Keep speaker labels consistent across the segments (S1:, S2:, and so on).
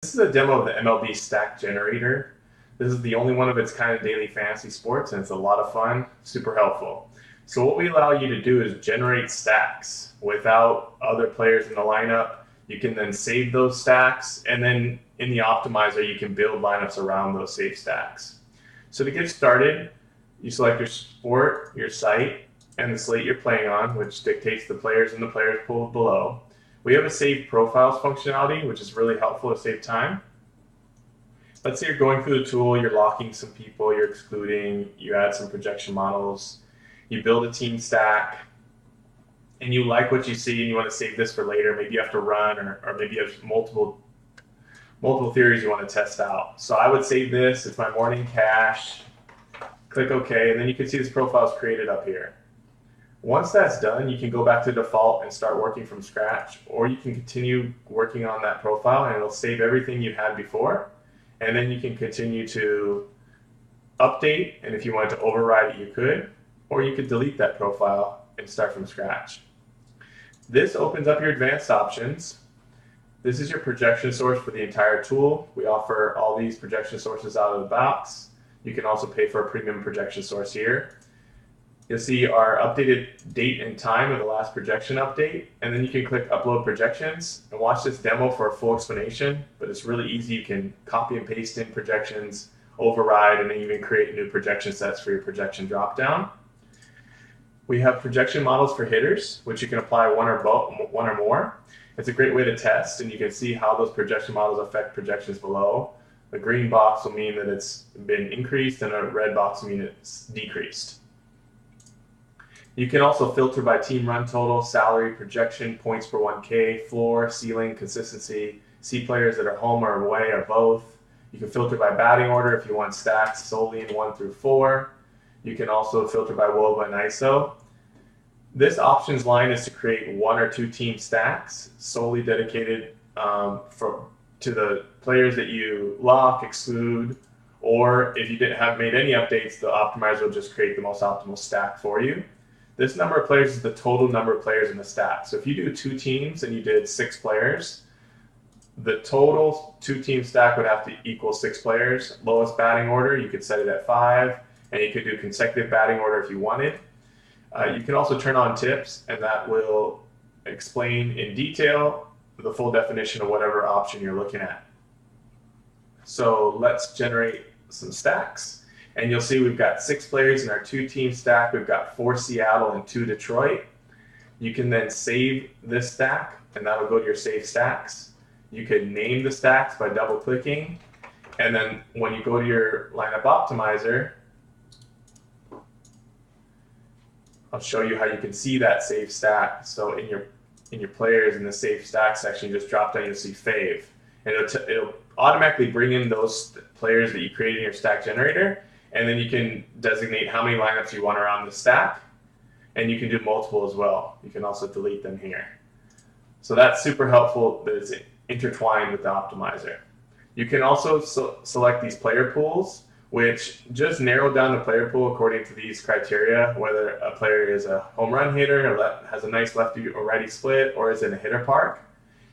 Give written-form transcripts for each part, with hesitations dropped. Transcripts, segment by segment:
S1: This is a demo of the MLB stack generator. This is the only one of its kind of daily fantasy sports, and it's a lot of fun, super helpful. So what we allow you to do is generate stacks without other players in the lineup. You can then save those stacks, and then in the optimizer, you can build lineups around those saved stacks. So to get started, you select your sport, your site, and the slate you're playing on, which dictates the players in the players pool below. We have a save profiles functionality, which is really helpful to save time. Let's say you're going through the tool, you're locking some people, you're excluding, you add some projection models, you build a team stack, and you like what you see and you want to save this for later. Maybe you have to run, or maybe you have multiple theories you want to test out. So I would save this. It's my morning cache. Click OK, and then you can see this profile is created up here. Once that's done, you can go back to default and start working from scratch, or you can continue working on that profile and it'll save everything you had before. And then you can continue to update, and if you wanted to override it, you could, or you could delete that profile and start from scratch. This opens up your advanced options. This is your projection source for the entire tool. We offer all these projection sources out of the box. You can also pay for a premium projection source here. You'll see our updated date and time of the last projection update, and then you can click Upload Projections and watch this demo for a full explanation, but it's really easy. You can copy and paste in projections, override, and then even create new projection sets for your projection dropdown. We have projection models for hitters, which you can apply one or more. It's a great way to test, and you can see how those projection models affect projections below. A green box will mean that it's been increased, and a red box will mean it's decreased. You can also filter by team run total, salary, projection, points per 1K, floor, ceiling, consistency, see players that are home or away or both. You can filter by batting order if you want stacks solely in 1 through 4. You can also filter by WOBA and ISO. This options line is to create 1 or 2 team stacks solely dedicated to the players that you lock, exclude, or if you didn't have made any updates, the optimizer will just create the most optimal stack for you. This number of players is the total number of players in the stack. So if you do 2 teams and you did 6 players, the total 2-team stack would have to equal 6 players. Lowest batting order, you could set it at 5, and you could do consecutive batting order if you wanted. You can also turn on tips, and that will explain in detail the full definition of whatever option you're looking at. So let's generate some stacks. And you'll see we've got 6 players in our 2-team stack. We've got 4 Seattle and 2 Detroit. You can then save this stack, and that'll go to your save stacks. You could name the stacks by double clicking. And then when you go to your lineup optimizer, I'll show you how you can see that save stack. So in your players in the save stack section, you just drop down, you'll see fave. And it'll automatically bring in those players that you created in your stack generator. And then you can designate how many lineups you want around the stack. And you can do multiple as well. You can also delete them here. So that's super helpful that it's intertwined with the optimizer. You can also select these player pools, which just narrow down the player pool according to these criteria, whether a player is a home run hitter, or has a nice lefty or righty split, or is in a hitter park.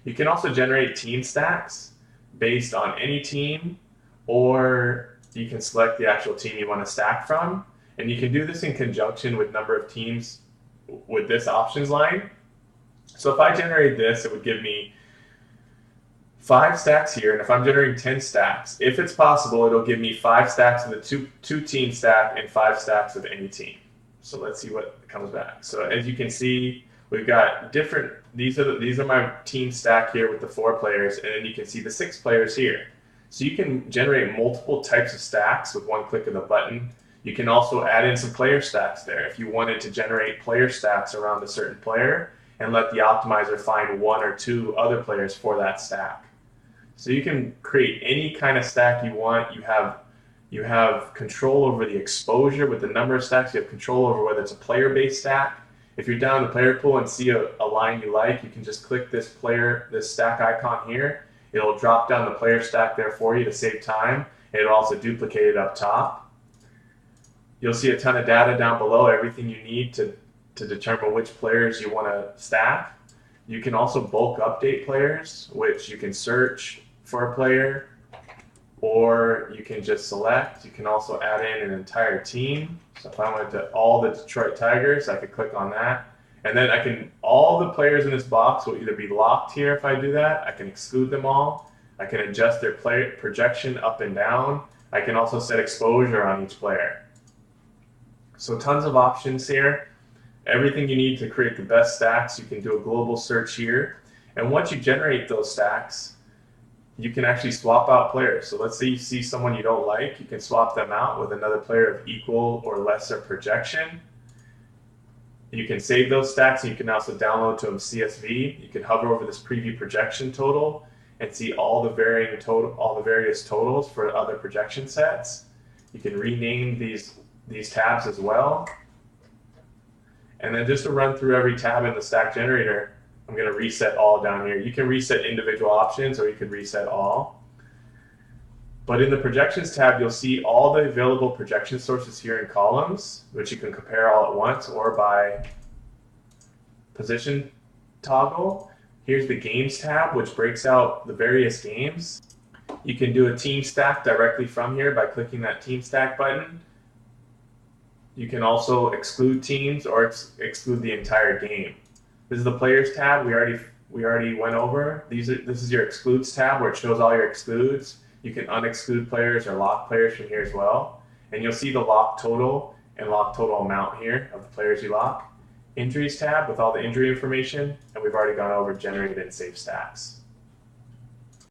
S1: You can also generate team stacks based on any team, or you can select the actual team you want to stack from. And you can do this in conjunction with number of teams with this options line. So if I generate this, it would give me 5 stacks here, and if I'm generating 10 stacks, if it's possible, it'll give me 5 stacks of the two-team stack and 5 stacks of any team. So let's see what comes back. So as you can see, we've got different, these are my team stack here with the 4 players, and then you can see the 6 players here. So you can generate multiple types of stacks with one click of the button. You can also add in some player stacks there. If you wanted to generate player stacks around a certain player and let the optimizer find 1 or 2 other players for that stack. So you can create any kind of stack you want. You have control over the exposure with the number of stacks. You have control over whether it's a player-based stack. If you're down in the player pool and see a line you like, you can just click this stack icon here. It'll drop down the player stack there for you to save time, and it'll also duplicate it up top. You'll see a ton of data down below, everything you need to determine which players you want to stack. You can also bulk update players, which you can search for a player, or you can just select. You can also add in an entire team. So if I went to all the Detroit Tigers, I could click on that. And then all the players in this box will either be locked here if I do that. I can exclude them all. I can adjust their projection up and down. I can also set exposure on each player. So tons of options here. Everything you need to create the best stacks. You can do a global search here. And once you generate those stacks, you can actually swap out players. So let's say you see someone you don't like, you can swap them out with another player of equal or lesser projection. You can save those stacks, and you can also download to them CSV. You can hover over this preview projection total and see all the various totals for other projection sets. You can rename these tabs as well. And then just to run through every tab in the stack generator, I'm going to reset all down here. You can reset individual options, or you can reset all. But in the projections tab, you'll see all the available projection sources here in columns, which you can compare all at once or by position toggle. Here's the games tab, which breaks out the various games. You can do a team stack directly from here by clicking that team stack button. You can also exclude teams or exclude the entire game. This is the players tab we already went over. This is your excludes tab, where it shows all your excludes. You can unexclude players or lock players from here as well. And you'll see the lock total and lock total amount here of the players you lock. Injuries tab with all the injury information, and we've already gone over generated and saved stacks.